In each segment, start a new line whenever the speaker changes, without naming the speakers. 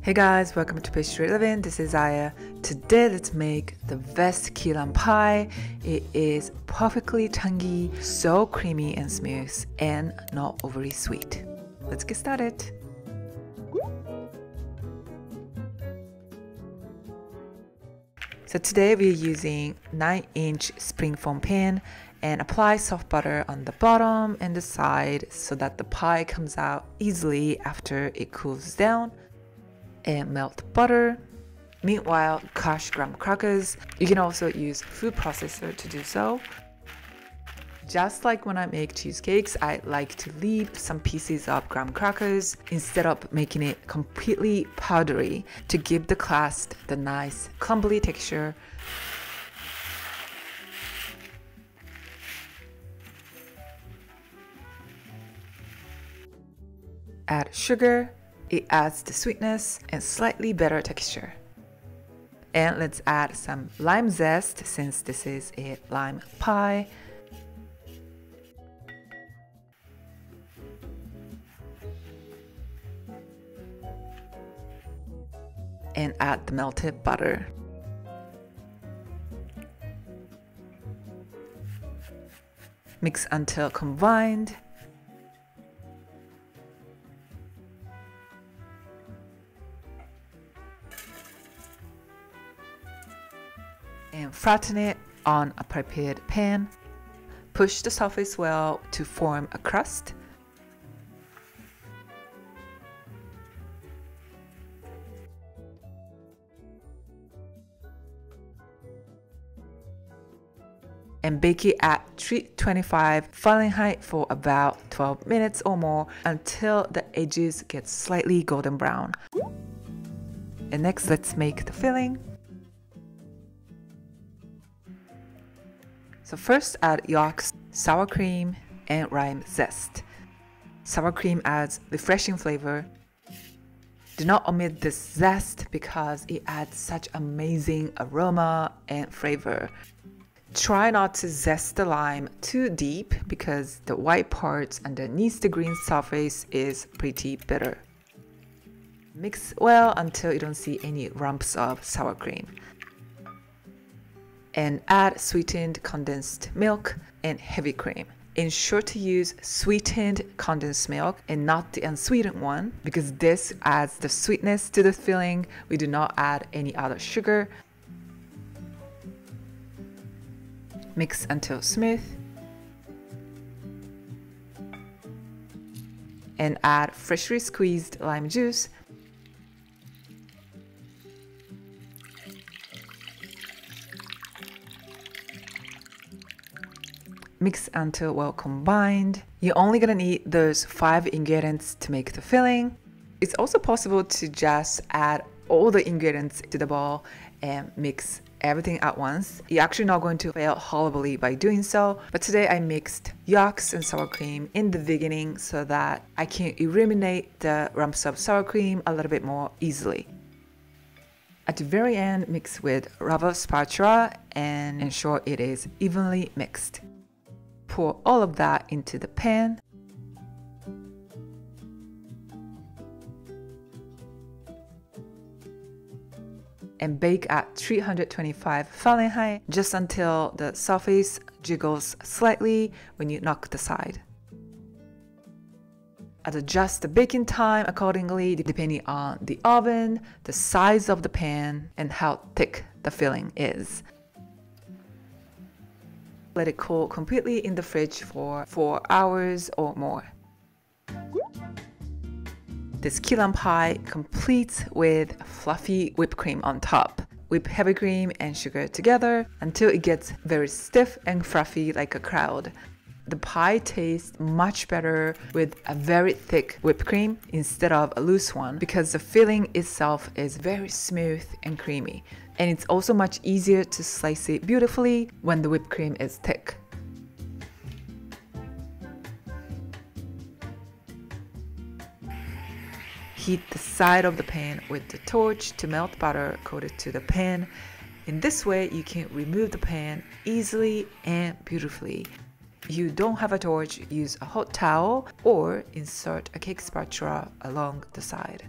Hey guys, welcome to Pastry Living. This is Aya. Today let's make the best key lime pie. It is perfectly tangy, so creamy and smooth, and not overly sweet. Let's get started. So today we're using 9-inch spring foam pan and apply soft butter on the bottom and the side so that the pie comes out easily after it cools down. And melt butter. Meanwhile, crush graham crackers. You can also use food processor to do so. Just like when I make cheesecakes, I like to leave some pieces of graham crackers instead of making it completely powdery to give the crust the nice crumbly texture. Add sugar. It adds the sweetness and slightly better texture. And let's add some lime zest since this is a lime pie. And add the melted butter. Mix until combined. And flatten it on a prepared pan. Push the surface well to form a crust. And bake it at 325 Fahrenheit for about 12 minutes or more until the edges get slightly golden brown. And next, let's make the filling. So first add yolks, sour cream, and lime zest. Sour cream adds refreshing flavor. Do not omit this zest because it adds such amazing aroma and flavor. Try not to zest the lime too deep because the white parts underneath the green surface is pretty bitter. Mix well until you don't see any lumps of sour cream. And add sweetened condensed milk and heavy cream. Ensure to use sweetened condensed milk and not the unsweetened one because this adds the sweetness to the filling. We do not add any other sugar. Mix until smooth. And add freshly squeezed lime juice. Mix until well combined. You're only gonna need those 5 ingredients to make the filling. It's also possible to just add all the ingredients to the bowl and mix everything at once. You're actually not going to fail horribly by doing so, but today I mixed yolks and sour cream in the beginning so that I can eliminate the lumps of sour cream a little bit more easily. At the very end, mix with rubber spatula and ensure it is evenly mixed. Pour all of that into the pan. And bake at 325 Fahrenheit just until the surface jiggles slightly when you knock the side. Adjust the baking time accordingly depending on the oven, the size of the pan, and how thick the filling is. Let it cool completely in the fridge for 4 hours or more. This key lime pie completes with fluffy whipped cream on top. Whip heavy cream and sugar together until it gets very stiff and fluffy like a cloud. The pie tastes much better with a very thick whipped cream instead of a loose one because the filling itself is very smooth and creamy. And it's also much easier to slice it beautifully when the whipped cream is thick. Heat the side of the pan with the torch to melt butter coated to the pan. In this way, you can remove the pan easily and beautifully. If you don't have a torch, use a hot towel or insert a cake spatula along the side.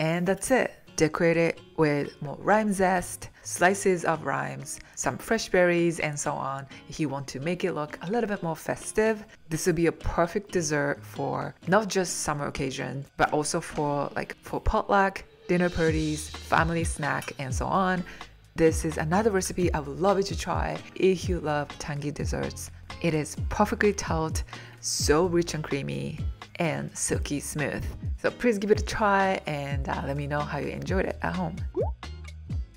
And that's it. Decorate it with more lime zest, slices of limes, some fresh berries, and so on. If you want to make it look a little bit more festive, this would be a perfect dessert for not just summer occasion, but also for potluck, dinner parties, family snack, and so on. This is another recipe I would love you to try if you love tangy desserts. It is perfectly taut, so rich and creamy, and silky smooth. So please give it a try and let me know how you enjoyed it at home.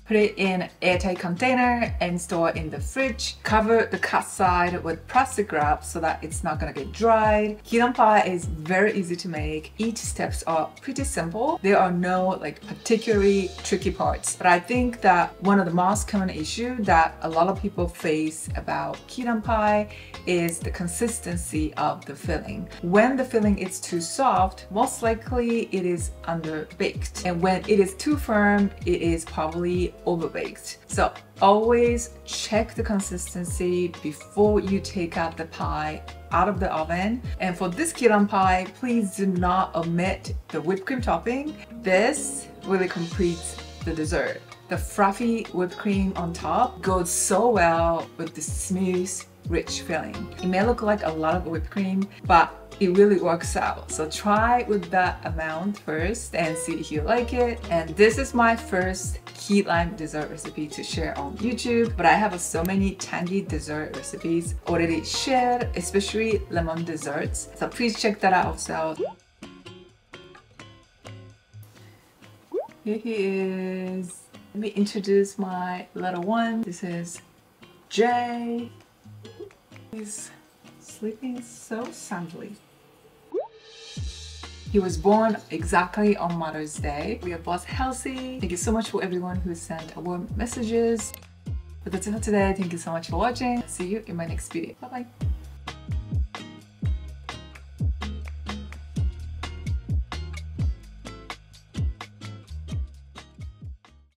Put it in an airtight container and store in the fridge. Cover the cut side with plastic wrap so that it's not gonna get dried. Key lime pie is very easy to make. Each steps are pretty simple. There are no particularly tricky parts. But I think that one of the most common issue that a lot of people face about key lime pie is the consistency of the filling. When the filling is too soft, most likely it is underbaked. And when it is too firm, it is probably overbaked. So always check the consistency before you take out the pie out of the oven. And for this key lime pie, please do not omit the whipped cream topping. This really completes the dessert. The fluffy whipped cream on top goes so well with the smooth, rich filling. It may look like a lot of whipped cream, but it really works out. So try with that amount first and see if you like it. And this is my first key lime dessert recipe to share on YouTube, but I have so many tangy dessert recipes already shared, especially lemon desserts. So please check that out also. Here he is. Let me introduce my little one. This is Jay. He's sleeping so soundly. He was born exactly on Mother's Day. We are both healthy. Thank you so much for everyone who sent warm messages. But that's it for today. Thank you so much for watching. See you in my next video. Bye bye.